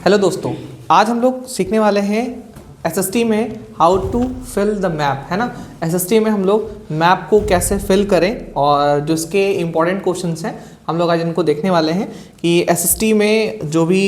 Hello दोस्तों, आज हम लोग सीखने वाले हैं एसएसटी में how to fill the map, है ना। एसएसटी में हम लोग मैप को कैसे फिल करें और जो इसके इम्पॉर्टेंट क्वेश्चंस हैं हम लोग आज इनको देखने वाले हैं कि एसएसटी में जो भी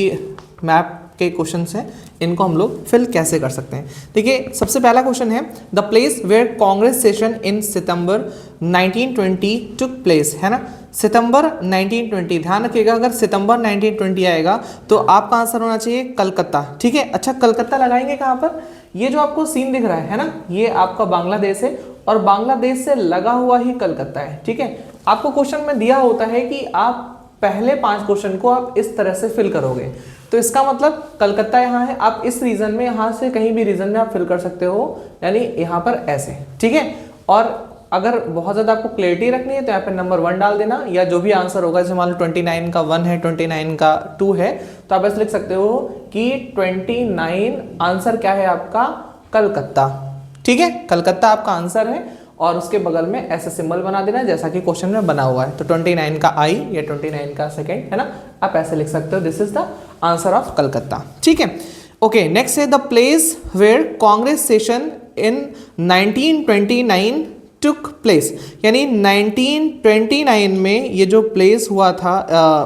मैप के क्वेश्चंस हैं इनको हम लोग फिल कैसे कर सकते हैं। देखिए, सबसे पहला क्वेश्चन है the place where Congress session in September 1920 took place, है ना। सितंबर 1920, ध्यान रखिएगा, अगर सितंबर 1920 आएगा तो आपका आंसर होना चाहिए कलकत्ता। ठीक है, अच्छा कलकत्ता लगाएंगे कहाँ पर? ये जो आपको सीन दिख रहा है ना, ये आपका बांग्लादेश है और बांग्लादेश से लगा हुआ ही कलकत्ता है। ठीक है, आपको क्वेश्चन में दिया होता है कि आप पहले 5 क्वेश्चन को आप इस तरह से फिल करोगे, तो इसका मतलब कलकत्ता यहाँ है, आप इस रीजन में यहाँ से कहीं भी रीजन में आप फिल कर सकते हो, यानी यहाँ पर ऐसे। ठीक है, और अगर बहुत ज़्यादा आपको क्लियरिटी रखनी है तो यहाँ पे नंबर 1 डाल देना, या जो भी आंसर होगा, जैसे मान लो 29 का 1 है, 29 का 2 है, तो आप ऐसे लिख सकते हो कि 29 आंसर क्या है आपका? कलकत्ता। ठीक है, कलकत्ता आपका आंसर है और उसके बगल में ऐसे सिंबल बना देना जैसा कि क्वेश्चन में बना हुआ है। तो 29 का आई या 29 का सेकेंड, है ना, आप ऐसे लिख सकते हो this is the answer of Calcutta. ठीक है, ओके, नेक्स्ट है the place where Congress session in 1929 took place, यानी 1929 में ये जो प्लेस हुआ था,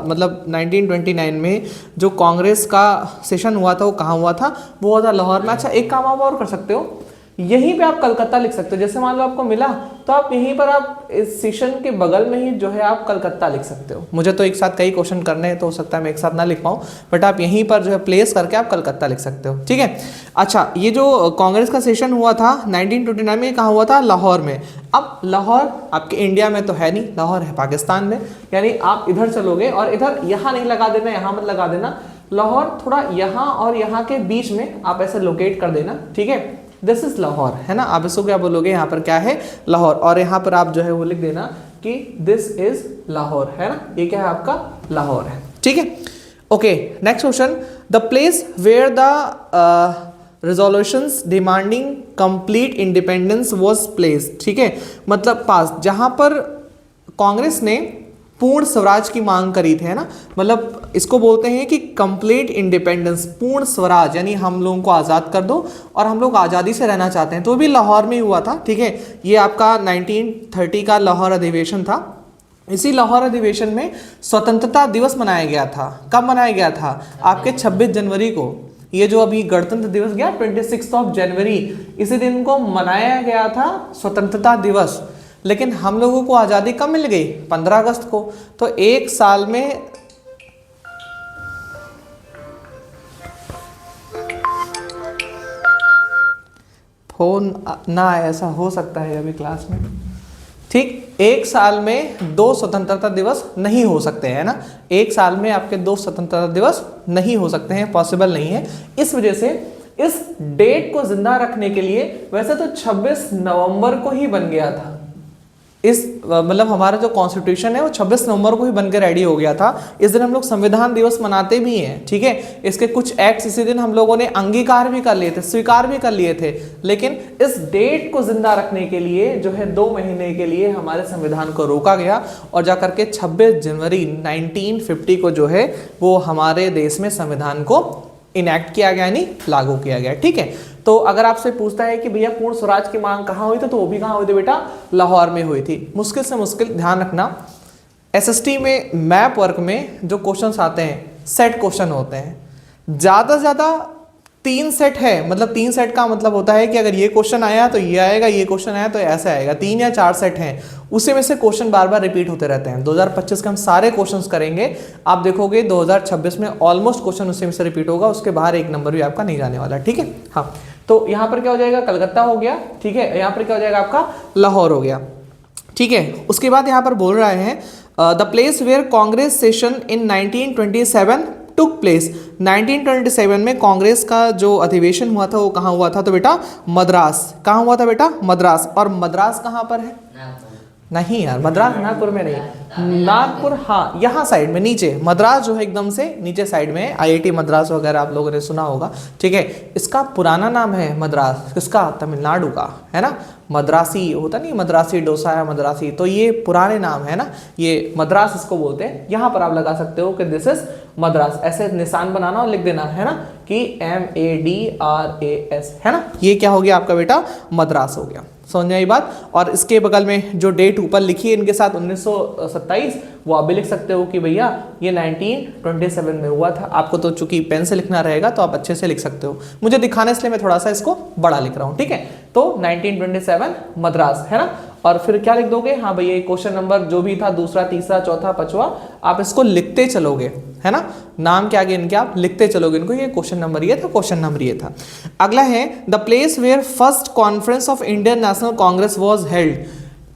मतलब 1929 में जो कांग्रेस का सेशन हुआ था वो कहाँ हुआ था? वो हुआ था लाहौर में। अच्छा, एक काम आप और कर सकते हो, यहीं पे आप कलकत्ता लिख सकते हो। जैसे मान लो आपको मिला तो आप यहीं पर आप इस सेशन के बगल में ही जो है आप कलकत्ता लिख सकते हो। मुझे तो एक साथ कई क्वेश्चन करने हैं तो हो सकता है मैं एक साथ ना लिख पाऊँ, बट आप यहीं पर जो है प्लेस करके आप कलकत्ता लिख सकते हो। ठीक है, अच्छा, ये जो कांग्रेस का सेशन हुआ था 1929 में, कहाँ हुआ था? लाहौर में। अब लाहौर आपके इंडिया में तो है नहीं, लाहौर है पाकिस्तान में, यानी आप इधर चलोगे और इधर यहाँ नहीं लगा देना, यहाँ मत लगा देना, लाहौर थोड़ा यहाँ और यहाँ के बीच में आप ऐसे लोकेट कर देना। ठीक है, दिस इज लाहौर, है ना। आप इसको क्या बोलोगे? यहाँ पर क्या है? लाहौर, और यहाँ पर आप जो है वो लिख देना कि दिस इज लाहौर, है ना, ये क्या है आपका? लाहौर है। ठीक है, okay, next question the place where the resolutions demanding complete independence was placed. ठीक है, मतलब पास, जहां पर कांग्रेस ने पूर्ण स्वराज की मांग करी थी, है ना, मतलब इसको बोलते हैं कि कंप्लीट इंडिपेंडेंस, पूर्ण स्वराज, यानी हम लोगों को आज़ाद कर दो और हम लोग आज़ादी से रहना चाहते हैं, तो भी लाहौर में ही हुआ था। ठीक है, ये आपका 1930 का लाहौर अधिवेशन था। इसी लाहौर अधिवेशन में स्वतंत्रता दिवस मनाया गया था। कब मनाया गया था? आपके 26 जनवरी को। ये जो अभी गणतंत्र दिवस गया 26 जनवरी, इसी दिन को मनाया गया था स्वतंत्रता दिवस। लेकिन हम लोगों को आज़ादी कब मिल गई? 15 अगस्त को। तो एक साल में फोन ना, ऐसा हो सकता है अभी क्लास में। ठीक, एक साल में 2 स्वतंत्रता दिवस नहीं हो सकते हैं ना, एक साल में आपके 2 स्वतंत्रता दिवस नहीं हो सकते हैं, पॉसिबल नहीं है। इस वजह से इस डेट को जिंदा रखने के लिए, वैसे तो 26 नवंबर को ही बन गया था, इस मतलब हमारा जो कॉन्स्टिट्यूशन है वो 26 नवंबर को ही बनकर रेडी हो गया था। इस दिन हम लोग संविधान दिवस मनाते भी हैं। ठीक है, इसके कुछ एक्ट्स इसी दिन हम लोगों ने अंगीकार भी कर लिए थे, स्वीकार भी कर लिए थे, लेकिन इस डेट को जिंदा रखने के लिए जो है 2 महीने के लिए हमारे संविधान को रोका गया और जाकर के 26 जनवरी 1950 को जो है वो हमारे देश में संविधान को इनैक्ट किया गया, यानी लागू किया गया। ठीक है, तो अगर आपसे पूछता है कि भैया पूर्ण स्वराज की मांग कहाँ हुई थी, तो वो भी कहाँ हुई थी बेटा? लाहौर में हुई थी। मुश्किल से मुश्किल, ध्यान रखना, एसएसटी में मैप वर्क में जो क्वेश्चंस आते हैं सेट क्वेश्चन होते हैं, ज़्यादा से ज़्यादा 3 सेट है, मतलब 3 सेट का मतलब होता है कि अगर ये क्वेश्चन आया तो ये आएगा, ये क्वेश्चन आया तो ऐसा आएगा। 3 या 4 सेट हैं, उसी में से क्वेश्चन बार बार रिपीट होते रहते हैं। 2025 के हम सारे क्वेश्चंस करेंगे, आप देखोगे 2026 में ऑलमोस्ट क्वेश्चन उसी में से रिपीट होगा, उसके बाहर एक नंबर भी आपका नहीं जाने वाला। ठीक है, हाँ, तो यहाँ पर क्या हो जाएगा? कलकत्ता हो गया। ठीक है, यहाँ पर क्या हो जाएगा? आपका लाहौर हो गया। ठीक है, उसके बाद यहाँ पर बोल रहे हैं the place where Congress session in 1927 took place. 1927 में कांग्रेस का जो अधिवेशन हुआ था वो कहाँ हुआ था? तो बेटा मद्रास। कहाँ हुआ था बेटा? मद्रास। और मद्रास कहाँ पर है? नहीं यार, मद्रास नागपुर में नहीं, नागपुर हाँ यहाँ साइड में नीचे, मद्रास जो है एकदम से नीचे साइड में, आईआईटी मद्रास वगैरह आप लोगों ने सुना होगा। ठीक है, इसका पुराना नाम है मद्रास, किसका? तमिलनाडु का, है ना। मद्रासी होता नहीं, मद्रासी डोसा है मद्रासी, तो ये पुराने नाम है ना, ये मद्रास इसको बोलते हैं। यहाँ पर आप लगा सकते हो कि दिस इज मद्रास, ऐसे निशान बनाना और लिख देना है ना कि MADRAS, है ना, ये क्या हो गया आपका बेटा, मद्रास हो गया। समझ में आई बात। और इसके बगल में जो डेट ऊपर लिखी है इनके साथ 1927, वो आप भी लिख सकते हो कि भैया ये 1927 में हुआ था। आपको तो चूंकि पेन से लिखना रहेगा तो आप अच्छे से लिख सकते हो, मुझे दिखाने इसलिए मैं थोड़ा सा इसको बड़ा लिख रहा हूँ, ठीक है। तो 1927 मद्रास, है ना। और फिर क्या लिख दोगे, हाँ भैया क्वेश्चन नंबर जो भी था, दूसरा, तीसरा, चौथा, पांचवा, आप इसको लिखते चलोगे, है ना, नाम के आगे इनके आप लिखते चलोगे इनको, ये क्वेश्चन नंबर ये था, क्वेश्चन नंबर ये था। अगला है the place where first conference of Indian national Congress was held.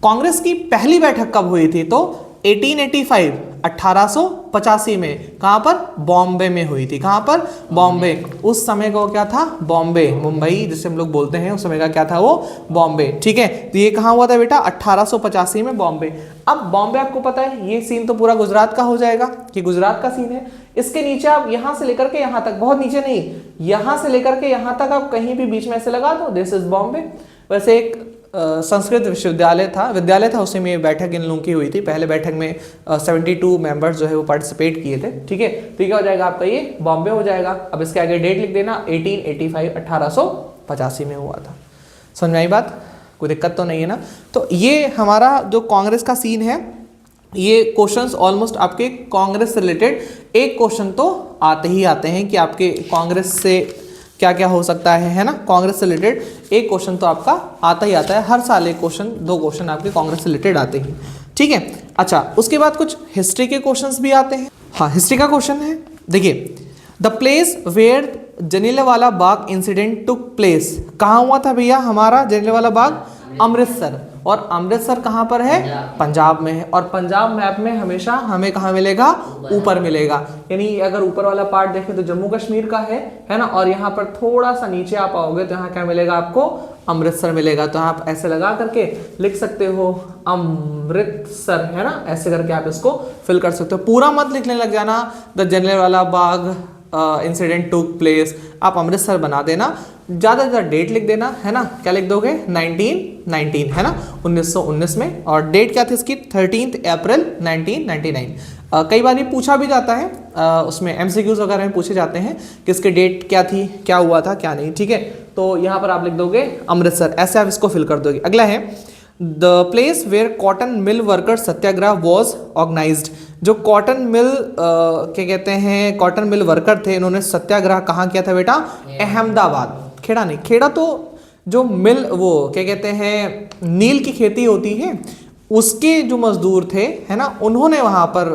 Congress की पहली बैठक कब हुई थी, तो 1885, 1885 में, कहां पर, बॉम्बे में हुई थी। कहां पर, बॉम्बे। उस समय को क्या था, बॉम्बे, मुंबई जिसे हम लोग बोलते हैं, उस समय का क्या था वो, बॉम्बे, ठीक है। तो ये कहां हुआ था बेटा, 1885 में बॉम्बे। अब बॉम्बे आपको पता है ये सीन तो पूरा गुजरात का हो जाएगा, कि गुजरात का सीन है। इसके नीचे आप यहां से लेकर के यहां तक, बहुत नीचे नहीं, यहां से लेकर के यहां तक आप कहीं भी बीच में ऐसे लगा दो, दिस इज बॉम्बे। वैसे एक संस्कृत विश्वविद्यालय था, उसी में बैठक इन लोगों की हुई थी। पहले बैठक में 72 मेंबर्स जो है वो पार्टिसिपेट किए थे, ठीक है। तो क्या हो जाएगा आपका, ये बॉम्बे हो जाएगा। अब इसके आगे डेट लिख देना, 1885, 1885 में हुआ था। समझ में आई बात, कोई दिक्कत तो नहीं है ना। तो ये हमारा जो कांग्रेस का सीन है, ये क्वेश्चंस ऑलमोस्ट आपके कांग्रेस से रिलेटेड एक क्वेश्चन तो आते ही आते हैं कि आपके कांग्रेस से क्या क्या हो सकता है ना। कांग्रेस से रिलेटेड एक क्वेश्चन तो आपका आता ही आता है, हर साल एक क्वेश्चन, दो क्वेश्चन आपके कांग्रेस से रिलेटेड आते हैं, ठीक है। अच्छा, उसके बाद कुछ हिस्ट्री के क्वेश्चंस भी आते हैं। हाँ, हिस्ट्री का क्वेश्चन है, देखिए, the place where Jallianwala Bagh incident took place, कहाँ हुआ था भैया हमारा जलियांवाला बाग, अमृतसर। और अमृतसर कहाँ पर है, पंजाब में है। और पंजाब मैप में हमेशा हमें कहाँ मिलेगा, ऊपर मिलेगा। यानी अगर ऊपर वाला पार्ट देखें तो जम्मू कश्मीर का है ना। और यहाँ पर थोड़ा सा नीचे आप आओगे तो यहाँ क्या मिलेगा आपको, अमृतसर मिलेगा। तो आप ऐसे लगा करके लिख सकते हो अमृतसर, है ना, ऐसे करके आप इसको फिल कर सकते हो। पूरा मत लिखने लग जाना the Jallianwala Bagh incident took place, आप अमृतसर बना देना, ज़्यादा से ज़्यादा डेट लिख देना, है ना। क्या लिख दोगे, 1919, है ना, 1919 में। और डेट क्या थी इसकी, 13 अप्रैल 1999। कई बार ये पूछा भी जाता है, उसमें MCQs वगैरह में पूछे जाते हैं कि इसकी डेट क्या थी, क्या हुआ था, क्या नहीं, ठीक है। तो यहाँ पर आप लिख दोगे अमृतसर, ऐसे आप इसको फिल कर दोगे। अगला है the place where cotton mill worker satyagraha was organised. जो कॉटन मिल क्या कहते हैं, कॉटन मिल वर्कर थे, इन्होंने सत्याग्रह कहाँ किया था बेटा, अहमदाबाद, खेड़ा नहीं, खेड़ा तो जो मिल, वो क्या कहते हैं, नील की खेती होती है, उसके जो मजदूर थे, है ना, उन्होंने वहां पर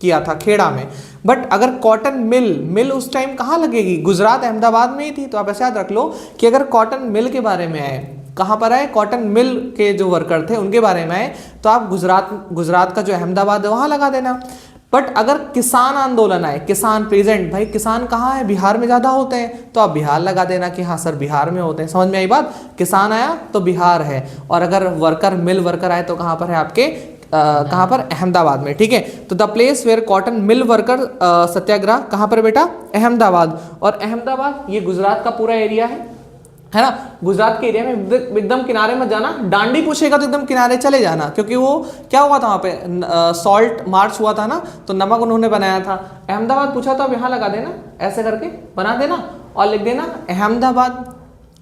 किया था, खेड़ा में। बट अगर कॉटन मिल उस टाइम कहाँ लगेगी, गुजरात, अहमदाबाद में ही थी। तो आप ऐसे याद रख लो कि अगर कॉटन मिल के बारे में आए, कहाँ पर आए, कॉटन मिल के जो वर्कर थे उनके बारे में आए, तो आप गुजरात का जो अहमदाबाद है वहां लगा देना। बट अगर किसान आंदोलन आए, किसान प्रेजेंट, भाई किसान कहाँ है, बिहार में ज्यादा होते हैं, तो आप बिहार लगा देना कि हाँ सर बिहार में होते हैं। समझ में आई बात, किसान आया तो बिहार है, और अगर वर्कर मिल वर्कर आए तो कहाँ पर है आपके, कहाँ पर, अहमदाबाद में, ठीक है। तो the place where cotton mill worker satyagraha कहाँ पर बेटा, अहमदाबाद। और अहमदाबाद ये गुजरात का पूरा एरिया है ना। गुजरात के एरिया में एकदम किनारे मत जाना, डांडी पूछेगा तो एकदम किनारे चले जाना, क्योंकि वो क्या हुआ था वहाँ पे, सॉल्ट मार्च हुआ था ना, तो नमक उन्होंने बनाया था। अहमदाबाद पूछा तो अब यहाँ लगा देना, ऐसे करके बना देना और लिख देना अहमदाबाद,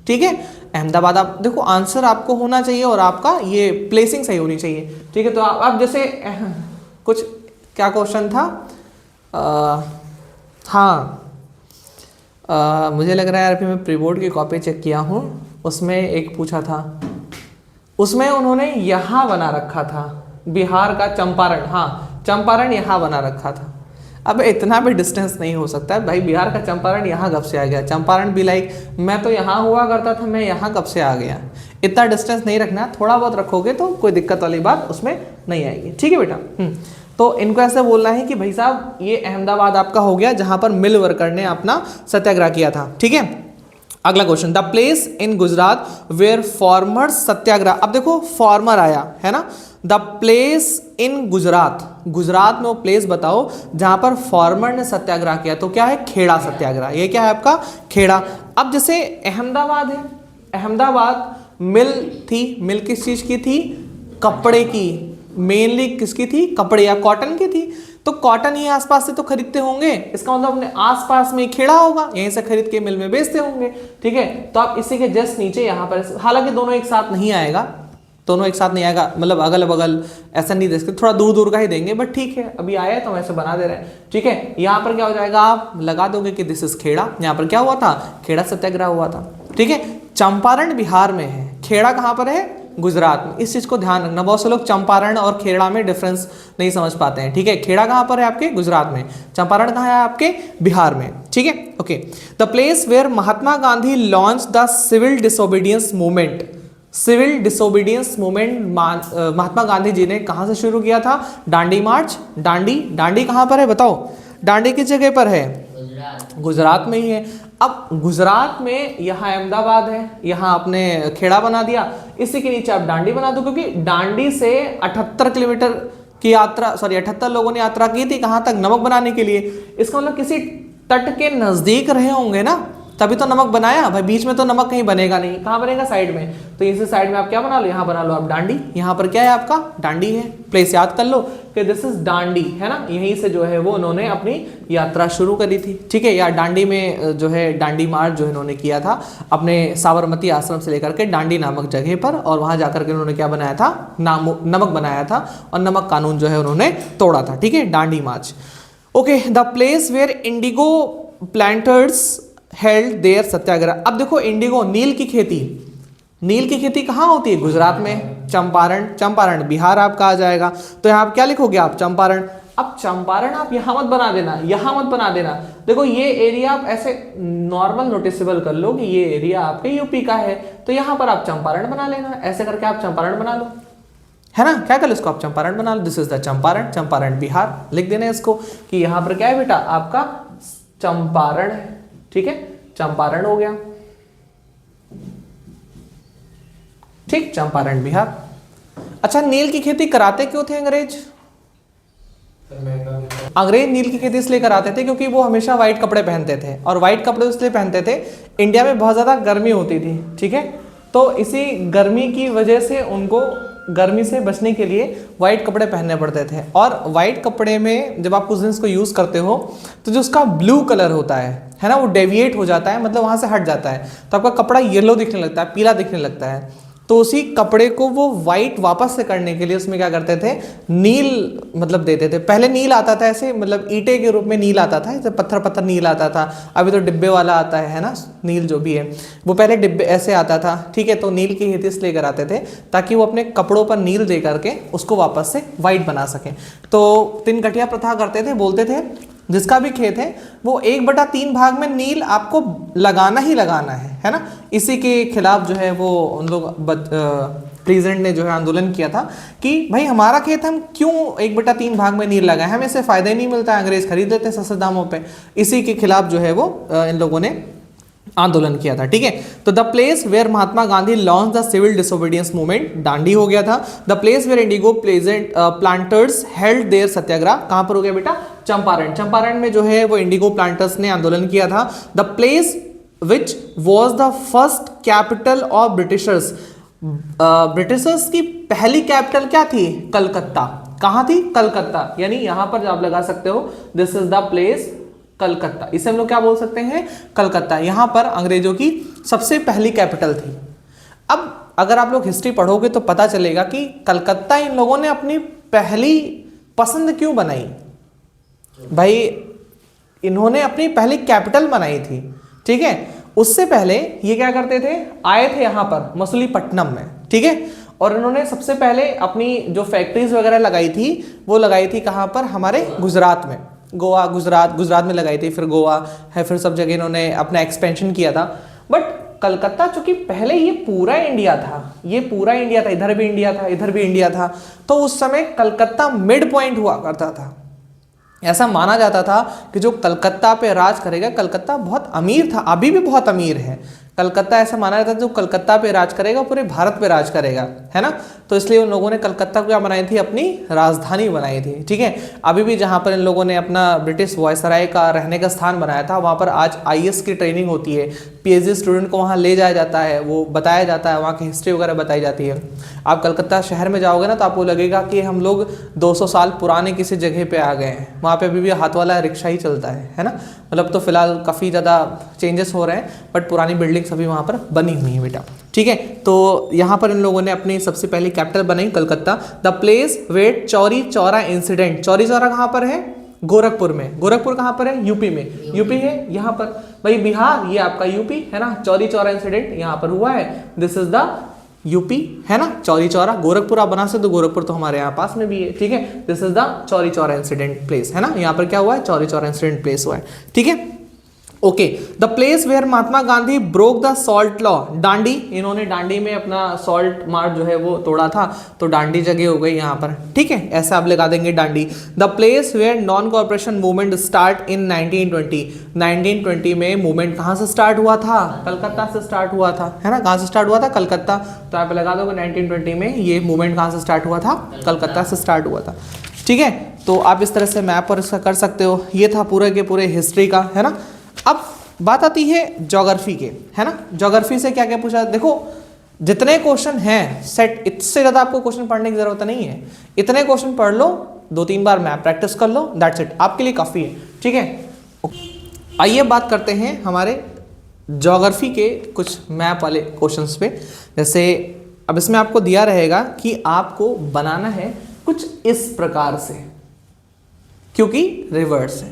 ठीक है। अहमदाबाद, आप देखो आंसर आपको होना चाहिए और आपका ये प्लेसिंग सही होनी चाहिए, ठीक है। तो आप जैसे कुछ क्या क्वेश्चन था, हाँ, मुझे लग रहा है यार, अभी मैं प्री बोर्ड की कॉपी चेक किया हूँ, उसमें एक पूछा था, उसमें उन्होंने यहाँ बना रखा था, बिहार का चंपारण, हाँ चंपारण यहाँ बना रखा था। अब इतना भी डिस्टेंस नहीं हो सकता है भाई, बिहार का चंपारण यहाँ कब से आ गया, चंपारण भी लाइक मैं तो यहाँ हुआ करता था, मैं यहाँ कब से आ गया। इतना डिस्टेंस नहीं रखना, थोड़ा बहुत रखोगे तो कोई दिक्कत वाली बात उसमें नहीं आएगी, ठीक है बेटा। तो इनको ऐसे बोलना है कि भाई साहब ये अहमदाबाद आपका हो गया जहां पर मिल वर्कर ने अपना सत्याग्रह किया था, ठीक है। अगला question, the place in Gujarat where farmers satyagraha. अब देखो फार्मर आया है ना, the place in Gujarat, Gujarat में वो प्लेस बताओ जहां पर फार्मर ने सत्याग्रह किया, तो क्या है, खेड़ा सत्याग्रह। ये क्या है आपका, खेड़ा। अब जैसे अहमदाबाद है, अहमदाबाद मिल थी, मिल किस चीज की थी, कपड़े की, मेनली किसकी थी, कपड़े या कॉटन की थी। तो कॉटन ही आसपास से तो खरीदते होंगे, इसका मतलब अपने आसपास में खेड़ा होगा, यहीं से खरीद के मिल में बेचते होंगे। ठीक है, तो आप इसी के जस्ट नीचे यहाँ पर, हालांकि दोनों एक साथ नहीं आएगा, दोनों एक साथ नहीं आएगा, मतलब अगल बगल ऐसा नहीं दे सकते, थोड़ा दूर दूर का ही देंगे, बट ठीक है अभी आया है तो वैसे बना दे रहे हैं। ठीक है, यहाँ पर क्या हो जाएगा, आप लगा दोगे कि दिस इज खेड़ा। यहाँ पर क्या हुआ था, खेड़ा सत्याग्रह हुआ था। ठीक है, चंपारण बिहार में है, खेड़ा कहाँ पर है, गुजरात में। इस चीज को ध्यान रखना, बहुत से लोग चंपारण और खेड़ा में डिफरेंस नहीं समझ पाते हैं। ठीक है, खेड़ा कहाँ पर है आपके, गुजरात में, चंपारण कहाँ है आपके, बिहार में। ठीक है, okay. The place where Mahatma Gandhi launch the civil disobedience movement. Civil disobedience movement Mahatma Gandhi ji ने कहां से शुरू किया था, दांडी मार्च। दांडी कहां पर है बताओ, दांडी किस जगह पर है, गुजरात में ही है। अब गुजरात में यहाँ अहमदाबाद है, यहाँ आपने खेड़ा बना दिया, इसी के नीचे आप दांडी बना दो, क्योंकि दांडी से 78 किलोमीटर की यात्रा, 78 लोगों ने यात्रा की थी, कहां तक, नमक बनाने के लिए। इसका मतलब किसी तट के नजदीक रहे होंगे ना, तभी तो नमक बनाया भाई, बीच में तो नमक कहीं बनेगा नहीं, कहाँ बनेगा, साइड में। तो इसी साइड में आप क्या बना लो, यहाँ बना लो आप दांडी। यहाँ पर क्या है आपका, दांडी है, प्लेस याद कर लो कि दिस इज दांडी, है ना, यहीं से जो है वो उन्होंने अपनी यात्रा शुरू करी थी। ठीक है, या दांडी में जो है दांडी मार्च जो इन्होंने किया था अपने साबरमती आश्रम से लेकर के दांडी नामक जगह पर, और वहां जाकर के उन्होंने क्या बनाया था, नमक बनाया था, और नमक कानून जो है उन्होंने तोड़ा था। ठीक है, Dandi march. Okay, the place where indigo planters held their satyagraha. अब देखो इंडिगो, नील की खेती, नील की खेती कहाँ होती है, गुजरात में, चंपारण बिहार आपका आ जाएगा। तो यहाँ आप क्या लिखोगे आप, चंपारण। अब चंपारण आप यहाँ मत बना देना, यहाँ मत बना देना। देखो ये एरिया आप ऐसे नॉर्मल नोटिसेबल कर लो कि ये एरिया आपके यूपी का है, तो यहाँ पर आप चंपारण बना लेना, ऐसे करके आप चंपारण बना लो, है ना, क्या कर लो इसको आप चंपारण बना लो, this is the Champaran Bihar लिख देना इसको, कि यहाँ पर क्या है बेटा आपका चंपारण है। ठीक है, चंपारण हो गया, ठीक, चंपारण बिहार। अच्छा, नील की खेती कराते क्यों थे अंग्रेज, अंग्रेज नील की खेती इसलिए कराते थे क्योंकि वो हमेशा व्हाइट कपड़े पहनते थे, और व्हाइट कपड़े इसलिए पहनते थे, इंडिया में बहुत ज्यादा गर्मी होती थी। ठीक है, तो इसी गर्मी की वजह से उनको गर्मी से बचने के लिए व्हाइट कपड़े पहनने पड़ते थे, और व्हाइट कपड़े में जब आप कुछ दिन इसको यूज करते हो तो जो उसका ब्लू कलर होता है ना, वो डेविएट हो जाता है, मतलब वहां से हट जाता है, तो आपका कपड़ा येलो दिखने लगता है, पीला दिखने लगता है। तो उसी कपड़े को वो व्हाइट वापस से करने के लिए उसमें क्या करते थे, नील मतलब देते थे। पहले नील आता था ऐसे, मतलब ईंटे के रूप में नील आता था, जैसे पत्थर नील आता था, अभी तो डिब्बे वाला आता है ना नील जो भी है, वो पहले डिब्बे ऐसे आता था। ठीक है, तो नील की खेती इसलिए कराते थे ताकि वो अपने कपड़ों पर नील दे करके उसको वापस से व्हाइट बना सके। तो 3 गठिया प्रथा करते थे, बोलते थे जिसका भी खेत है वो 1/3 भाग में नील आपको लगाना ही लगाना है ना। इसी के खिलाफ जो है वो उन लोग प्रेसिडेंट ने जो है आंदोलन किया था कि भाई हमारा खेत हम क्यों 1/3 भाग में नील लगाए, हमें इससे फायदा ही नहीं मिलता है, अंग्रेज खरीद लेते हैं सस्ते दामों पे। इसी के खिलाफ जो है वो इन लोगों ने आंदोलन किया था। ठीक है, तो the place where Mahatma Gandhi launch the civil disobedience movement, Dandi हो गया था। The place where indigo planters held their satyagraha, कहां पर हो गया बेटा, चंपारण में जो है वो इंडिगो प्लांटर्स ने आंदोलन किया था। The place which was the first capital of Britishers, Britishers की पहली कैपिटल क्या थी, कलकत्ता। कहां थी, कलकत्ता, यानी यहां पर आप लगा सकते हो this is the place Calcutta, इसे हम लोग क्या बोल सकते हैं, कलकत्ता। यहां पर अंग्रेजों की सबसे पहली कैपिटल थी। अब अगर आप लोग हिस्ट्री पढ़ोगे तो पता चलेगा कि कलकत्ता इन लोगों ने अपनी पहली पसंद क्यों बनाई, भाई इन्होंने अपनी पहली कैपिटल बनाई थी। ठीक है, उससे पहले ये क्या करते थे, आए थे यहां पर मसूलीपट्टनम में। ठीक है, और इन्होंने सबसे पहले अपनी जो फैक्ट्रीज वगैरह लगाई थी वो लगाई थी कहां पर, हमारे गुजरात में, गोवा, गुजरात में लगाई थी, फिर गोवा है, फिर सब जगह इन्होंने अपना एक्सपेंशन किया था। बट कलकत्ता चूंकि पहले ये पूरा इंडिया था, इधर भी इंडिया था, इधर भी इंडिया था, तो उस समय कलकत्ता मिड पॉइंट हुआ करता था। ऐसा माना जाता था कि जो कलकत्ता पे राज करेगा, कलकत्ता बहुत अमीर था, अभी भी बहुत अमीर है, कलकत्ता ऐसा माना जाता है जो कलकत्ता पे राज करेगा पूरे भारत पे राज करेगा, है ना। तो इसलिए उन लोगों ने कलकत्ता को क्या बनाई थी, अपनी राजधानी बनाई थी, ठीक है। अभी भी जहाँ पर इन लोगों ने अपना ब्रिटिश वायसराय का रहने का स्थान बनाया था, वहाँ पर आज आईएएस की ट्रेनिंग होती है, पीएचडी स्टूडेंट को वहाँ ले जाया जाता है, वो बताया जाता है, वहाँ की हिस्ट्री वगैरह बताई जाती है। आप कलकत्ता शहर में जाओगे ना तो आपको लगेगा कि हम लोग 200 साल पुराने किसी जगह पे आ गए हैं। वहाँ पे अभी भी हाथ वाला रिक्शा ही चलता है ना। मतलब तो फिलहाल काफ़ी ज़्यादा चेंजेस हो रहे हैं, बट पुरानी बिल्डिंग्स अभी वहाँ पर बनी हुई हैं बेटा, ठीक है। तो यहाँ पर इन लोगों ने अपनी सबसे पहली कैपिटल बनाई Calcutta. The place where Chauri Chaura incident, Chauri Chaura कहाँ पर है, गोरखपुर में। गोरखपुर कहाँ पर है, यूपी में। यूपी है यहाँ पर, भाई बिहार ये आपका यूपी है ना। चौरी चौरा इंसिडेंट यहाँ पर हुआ है, दिस इज द यूपी, है ना। चौरी चौरा, गोरखपुर आप बना सकते हो, गोरखपुर तो हमारे यहाँ पास में भी है, ठीक है। This is the Chauri Chaura incident place, है ना। यहाँ पर क्या हुआ है, चौरी चौरा इंसिडेंट प्लेस हुआ है, ठीक है। Okay, the place where Mahatma Gandhi broke the salt law, Dandi, इन्होंने डांडी में अपना सॉल्ट मार्च जो है वो तोड़ा था, तो डांडी जगह हो गई यहाँ पर, ठीक है। ऐसा आप लगा देंगे Dandi. The place where non corporation movement start in 1920, 1920 में मूवमेंट कहाँ से स्टार्ट हुआ था, कलकत्ता से स्टार्ट हुआ था, है ना। कहाँ से स्टार्ट हुआ था, कलकत्ता। तो आप लगा दोगे 1920 में ये मूवमेंट कहाँ से स्टार्ट हुआ था, कलकत्ता से स्टार्ट हुआ था, ठीक है। तो आप इस तरह से मैप और इसका कर सकते हो। ये था पूरे के पूरे हिस्ट्री का, है ना। अब बात आती है ज्योग्राफी के, है ना। ज्योग्राफी से क्या क्या पूछा, देखो जितने क्वेश्चन हैं सेट, इससे ज़्यादा आपको क्वेश्चन पढ़ने की जरूरत नहीं है। इतने क्वेश्चन पढ़ लो, 2-3 बार मैप प्रैक्टिस कर लो, दैट्स इट, आपके लिए काफ़ी है, ठीक है। आइए बात करते हैं हमारे ज्योग्राफी के कुछ मैप वाले क्वेश्चंस पे। जैसे अब इसमें आपको दिया रहेगा कि आपको बनाना है कुछ इस प्रकार से, क्योंकि रिवर्स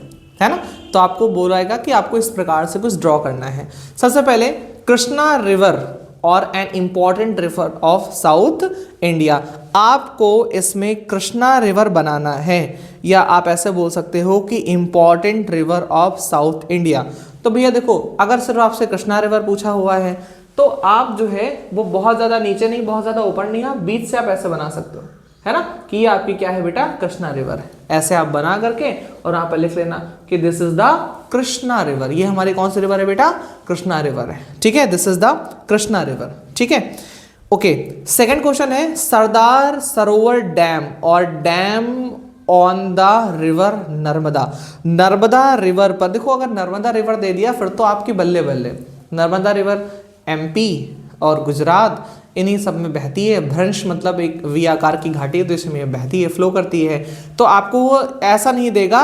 है ना। तो आपको बोलाएगा कि आपको इस प्रकार से कुछ ड्रॉ करना है। सबसे पहले कृष्णा रिवर और an important river of south India, आपको इसमें कृष्णा रिवर बनाना है, या आप ऐसे बोल सकते हो कि important river of south India. तो भैया देखो, अगर सिर्फ आपसे कृष्णा रिवर पूछा हुआ है तो आप जो है वो बहुत ज़्यादा नीचे नहीं, बहुत ज़्यादा ऊपर नहीं, आप बीच से आप ऐसे बना सकते हो, है ना, कि ये आपकी क्या है बेटा, कृष्णा रिवर है। ऐसे आप बना करके और यहाँ पर लिख लेना कि this is the Krishna river. ये हमारी कौन सी रिवर है बेटा, कृष्णा रिवर है, ठीक है। This is the Krishna river, ठीक है। ओके, सेकंड क्वेश्चन है सरदार सरोवर डैम और dam on the river Narmada. Narmada river पर देखो, अगर नर्मदा रिवर दे दिया फिर तो आपकी बल्ले बल्ले। नर्मदा रिवर एमपी और गुजरात इन्हीं सब में बहती है। भ्रंश मतलब एक वी आकार की घाटी है, तो इसमें बहती है, फ्लो करती है। तो आपको वो ऐसा नहीं देगा,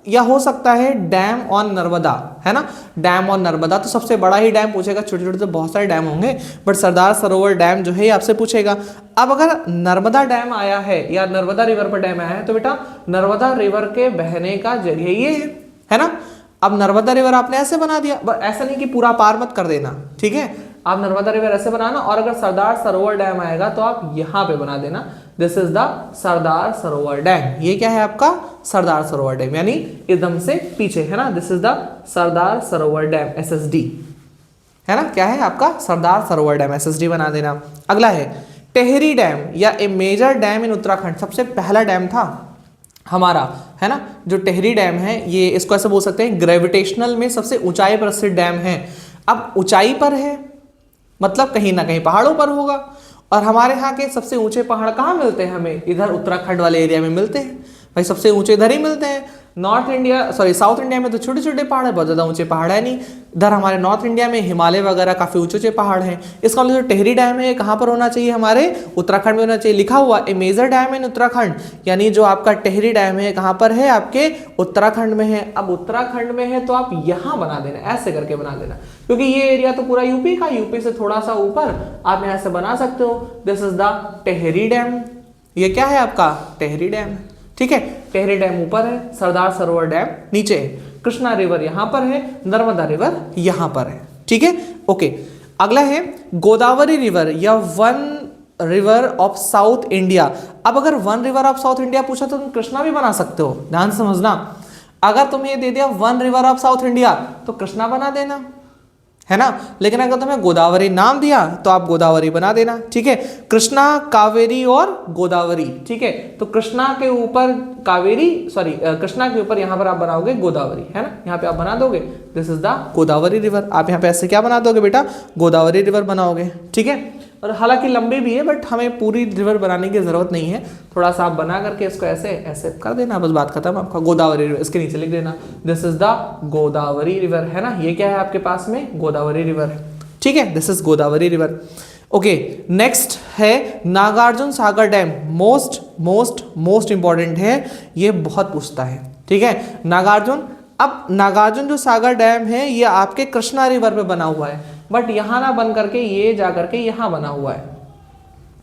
या हो सकता है डैम ऑन नर्मदा, है ना। डैम ऑन नर्मदा तो सबसे बड़ा ही डैम पूछेगा, छोटे छोटे तो बहुत सारे डैम होंगे, बट सरदार सरोवर डैम जो है आपसे पूछेगा। अब अगर नर्मदा डैम आया है या नर्मदा रिवर पर डैम आया है, तो बेटा नर्मदा रिवर के बहने का जगह ये है ना। अब नर्मदा रिवर आपने ऐसे बना दिया, ऐसा नहीं कि पूरा पार मत कर देना, ठीक है। आप नर्मदा रिवर ऐसे बनाना, और अगर सरदार सरोवर डैम आएगा तो आप यहाँ पे बना देना, this is the Sardar Sarovar dam. ये क्या है आपका, सरदार सरोवर डैम, यानी एकदम से पीछे, है ना। This is the Sardar Sarovar dam, SSD, है ना। क्या है आपका, सरदार सरोवर डैम, SSD बना देना। अगला है टेहरी डैम या ए मेजर डैम इन उत्तराखंड। सबसे पहला डैम था हमारा, है ना, जो टेहरी डैम है, ये इसको ऐसे बोल सकते हैं ग्रेविटेशनल में सबसे ऊंचाई पर स्थित डैम है। अब ऊंचाई पर है मतलब कहीं ना कहीं पहाड़ों पर होगा, और हमारे यहाँ के सबसे ऊंचे पहाड़ कहाँ मिलते हैं हमें, इधर उत्तराखंड वाले एरिया में मिलते हैं भाई, सबसे ऊंचे इधर ही मिलते हैं। नॉर्थ इंडिया साउथ इंडिया में तो छोटे छोटे पहाड़ है, बहुत ज़्यादा ऊंचे पहाड़ है नहीं। इधर हमारे नॉर्थ इंडिया में हिमालय वगैरह काफ़ी ऊंचे ऊंचे पहाड़ हैं। इसका मतलब जो टेहरी डैम है कहाँ पर होना चाहिए, हमारे उत्तराखंड में होना चाहिए। लिखा हुआ ए मेजर डैम इन उत्तराखंड, यानी जो आपका टेहरी डैम है कहाँ पर है, आपके उत्तराखंड में है। अब उत्तराखंड में है तो आप यहाँ बना देना, ऐसे करके बना देना, क्योंकि ये एरिया तो पूरा यूपी का, यूपी से थोड़ा सा ऊपर आप यहाँ से बना सकते हो। This is the Tehri dam, ये क्या है आपका, टेहरी डैम, ठीक है। टेहरी डैम ऊपर है, सरदार सरोवर डैम नीचे है, कृष्णा रिवर यहाँ पर है, नर्मदा रिवर यहाँ पर है, ठीक है। ओके, अगला है गोदावरी रिवर या one river of south India. अब अगर one river of south India पूछा तो तुम कृष्णा भी बना सकते हो, ध्यान समझना। अगर तुम्हें दे दिया one river of south India तो कृष्णा बना देना, है ना। लेकिन अगर तुम्हें गोदावरी नाम दिया तो आप गोदावरी बना देना, ठीक है। कृष्णा, कावेरी और गोदावरी, ठीक है। तो कृष्णा के ऊपर कावेरी, सॉरी कृष्णा के ऊपर यहाँ पर आप बनाओगे गोदावरी, है ना। यहाँ पे आप बना दोगे this is the Godavari river. आप यहाँ पे ऐसे क्या बना दोगे बेटा, गोदावरी रिवर बनाओगे, ठीक है। और हालांकि लंबी भी है बट हमें पूरी रिवर बनाने की जरूरत नहीं है, थोड़ा सा आप बना करके इसको ऐसे ऐसे कर देना, बस बात खत्म। आपका गोदावरी रिवर इसके नीचे लिख देना this is the Godavari river, है ना। ये क्या है आपके पास में, गोदावरी रिवर है, ठीक है। This is Godavari river. Okay, next है Nagarjuna Sagar dam. Most most most important है, ये बहुत पूछता है, ठीक है। नागार्जुन, अब नागार्जुन जो सागर डैम है ये आपके कृष्णा रिवर पे बना हुआ है, बट यहाँ ना बन करके ये जा करके यहाँ बना हुआ है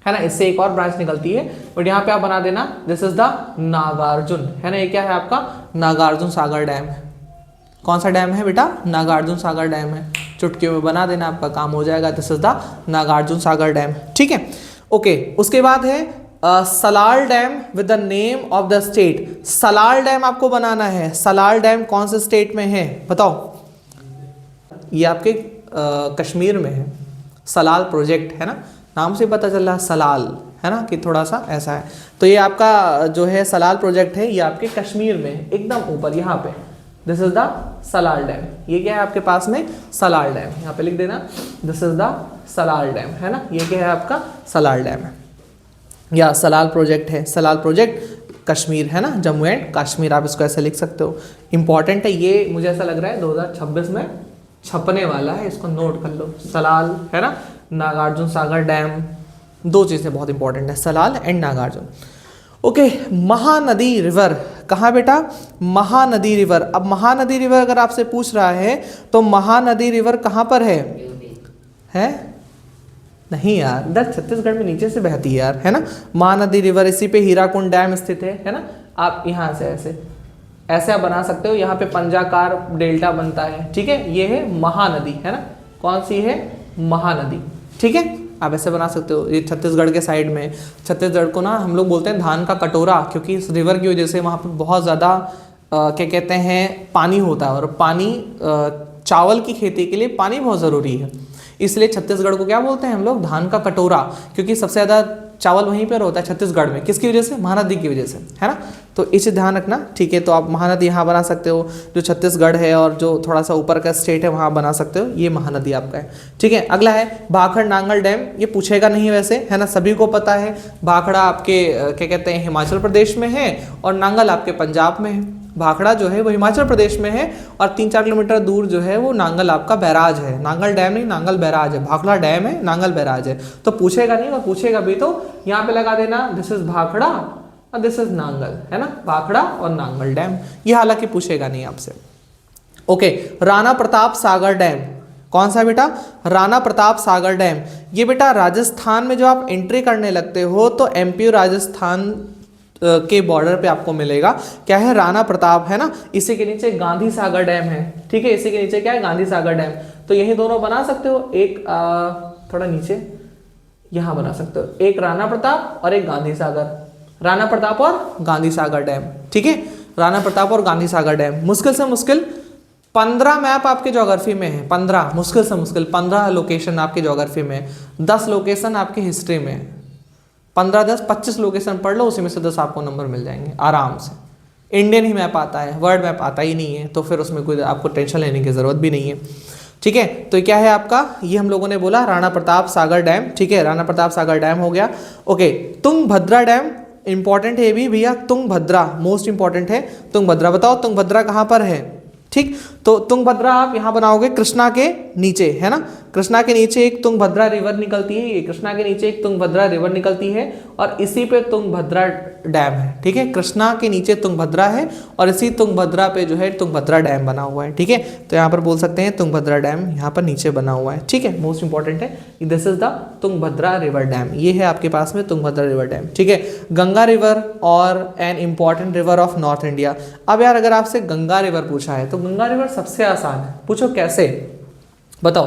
ना। इससे एक और ब्रांच निकलती है, बट यहाँ पे आप बना देना दिस इज द नागार्जुन, है ना। ये क्या है आपका, नागार्जुन सागर डैम है। कौन सा डैम है बेटा, नागार्जुन सागर डैम है। चुटकियों में बना देना, आपका काम हो जाएगा। This is the Nagarjuna Sagar dam, ठीक है। ओके, उसके बाद है Salal dam with the name of the state. Salal dam आपको बनाना है। सलाल डैम कौन से स्टेट में है बताओ, ये आपके कश्मीर में है। सलाल प्रोजेक्ट, है ना, नाम से पता चल रहा है सलाल, है ना, कि थोड़ा सा ऐसा है। तो ये आपका जो है सलाल प्रोजेक्ट है, ये आपके कश्मीर में है, एकदम ऊपर यहाँ पे। This is the Salal dam. ये क्या है आपके पास में, सलाल डैम, यहाँ पे लिख देना this is the Salal dam, है ना। ये क्या है आपका, सलाल डैम है या सलाल प्रोजेक्ट है। सलाल प्रोजेक्ट कश्मीर, है ना, जम्मू एंड कश्मीर, आप इसको ऐसे लिख सकते हो। इंपॉर्टेंट है ये, मुझे ऐसा लग रहा है 2026 में छपने वाला है, इसको नोट कर लो। सलाल, है ना, नागार्जुन सागर डैम, दो चीज़ें बहुत इंपॉर्टेंट है, Salal and Nagarjuna. Okay, Mahanadi river कहाँ बेटा, महानदी रिवर। अब महानदी रिवर अगर आपसे पूछ रहा है तो महानदी रिवर कहाँ पर है नहीं यार, इधर छत्तीसगढ़ में नीचे से बहती है यार, है ना। महानदी रिवर इसी पे हीराकुंड डैम स्थित है ना। आप यहाँ से ऐसे ऐसे आप बना सकते हो, यहाँ पे पंजाकार डेल्टा बनता है, ठीक है। ये है महानदी, है ना, कौन सी है, महानदी, ठीक है। आप ऐसे बना सकते हो। ये छत्तीसगढ़ के साइड में, छत्तीसगढ़ को ना हम लोग बोलते हैं धान का कटोरा, क्योंकि इस रिवर की वजह से वहाँ पर बहुत ज़्यादा क्या कहते हैं, पानी होता है। और पानी चावल की खेती के लिए पानी बहुत ज़रूरी है, इसलिए छत्तीसगढ़ को क्या बोलते हैं हम लोग, धान का कटोरा, क्योंकि सबसे ज़्यादा चावल वहीं पर होता है छत्तीसगढ़ में। किसकी वजह से, महानदी की वजह से, है ना। तो इसे ध्यान रखना, ठीक है। तो आप महानदी यहाँ बना सकते हो, जो छत्तीसगढ़ है और जो थोड़ा सा ऊपर का स्टेट है वहाँ बना सकते हो, ये महानदी आपका है, ठीक है। अगला है भाखड़ नांगल डैम। ये पूछेगा नहीं वैसे, है ना, सभी को पता है। भाखड़ा आपके क्या कहते हैं, हिमाचल प्रदेश में है, और नांगल आपके पंजाब में है। भाखड़ा जो है वो हिमाचल प्रदेश में है, और 3-4 किलोमीटर दूर जो है वो नांगल आपका बैराज है। नांगल डैम नहीं, नांगल बैराज है। भाखड़ा डैम है, नांगल बैराज है। तो पूछेगा नहीं, और पूछेगा भी तो यहाँ पे लगा देना दिस इज भाखड़ा और दिस इज नांगल, है ना, भाखड़ा और नांगल डैम। ये हालांकि पूछेगा नहीं आपसे। ओके, राणा प्रताप सागर डैम कौन सा बेटा, राणा प्रताप सागर डैम। ये बेटा राजस्थान में जो आप एंट्री करने लगते हो तो एमपी और राजस्थान के बॉर्डर पे आपको मिलेगा, क्या है, राणा प्रताप, है ना। इसी के नीचे गांधी सागर डैम है, ठीक है। इसी के नीचे क्या है, गांधी सागर डैम। तो यही दोनों बना सकते हो, एक थोड़ा नीचे यहाँ बना सकते हो, एक राणा प्रताप और एक गांधी सागर। राणा प्रताप और गांधी सागर डैम, ठीक है। राणा प्रताप और गांधी सागर डैम। मुश्किल से मुश्किल 15 मैप आपके ज्योग्राफी में है, 15, मुश्किल से मुश्किल 15 लोकेशन आपके ज्योग्राफी में, 10 लोकेशन आपकी हिस्ट्री में। 15, 10, 25 लोकेशन पढ़ लो, उसी में से 10 आपको नंबर मिल जाएंगे आराम से। इंडियन ही मैप आता है, वर्ल्ड मैप आता ही नहीं है, तो फिर उसमें कोई आपको टेंशन लेने की जरूरत भी नहीं है, ठीक है। तो क्या है आपका, ये हम लोगों ने बोला राणा प्रताप सागर डैम, ठीक है। राणा प्रताप सागर डैम हो गया। ओके, तुंगभद्रा डैम इंपॉर्टेंट है भी भैया, तुंगभद्रा मोस्ट इंपॉर्टेंट है। तुंगभद्रा बताओ, तुंगभद्रा कहाँ पर है, ठीक। तो तुंगभद्रा आप यहाँ बनाओगे कृष्णा के नीचे, है ना। कृष्णा के नीचे एक तुंगभद्रा रिवर निकलती है, ये कृष्णा के नीचे एक तुंगभद्रा रिवर निकलती है, और इसी पे तुंगभद्रा डैम है, ठीक है। कृष्णा के नीचे तुंगभद्रा है, और इसी तुंगभद्रा पे जो है तुंगभद्रा डैम बना हुआ है, ठीक है। तो यहाँ पर बोल सकते हैं तुंगभद्रा डैम यहाँ पर नीचे बना हुआ है, ठीक है। मोस्ट इंपॉर्टेंट है, this is the Tungabhadra river dam. ये है आपके पास में तुंगभद्रा रिवर डैम, ठीक है। गंगा रिवर और an important river of north India. अब यार अगर आपसे गंगा रिवर पूछा है तो गंगा रिवर सबसे आसान है, पूछो कैसे बताओ।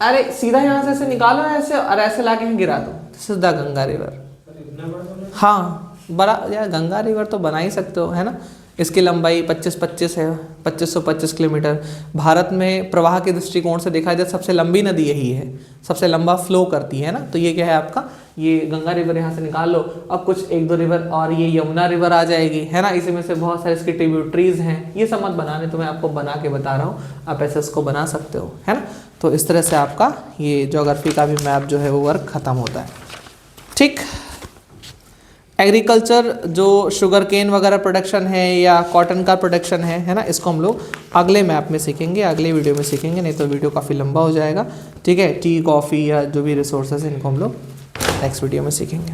अरे सीधा यहाँ से ऐसे निकालो ऐसे, और ऐसे लाके गिरा दो, this is the Ganga river. हाँ, बड़ा यार गंगा रिवर तो बना ही सकते हो, है ना। इसकी लंबाई 25 है, 2525 किलोमीटर। भारत में प्रवाह के दृष्टिकोण से देखा जाए सबसे लंबी नदी यही है, सबसे लंबा फ्लो करती है ना। तो ये क्या है आपका, ये गंगा रिवर यहाँ से निकाल लो। अब कुछ 1-2 रिवर और ये यमुना रिवर आ जाएगी, है ना। इसी में से बहुत सारे इसकी ट्रिब्यूटरीज हैं। ये सब मत बनाने, तो मैं आपको बना के बता रहा हूँ, आप ऐसे इसको बना सकते हो, है ना। तो इस तरह से आपका ये ज्योग्राफी का भी मैप जो है वो वर्क खत्म होता है। ठीक, एग्रीकल्चर जो शुगर केन वगैरह प्रोडक्शन है या कॉटन का प्रोडक्शन है ना, इसको हम लोग अगले मैप में सीखेंगे, अगले वीडियो में सीखेंगे, नहीं तो वीडियो काफ़ी लंबा हो जाएगा। ठीक है, टी, कॉफ़ी या जो भी रिसोर्सेज हैं इनको हम लोग नेक्स्ट वीडियो में सीखेंगे।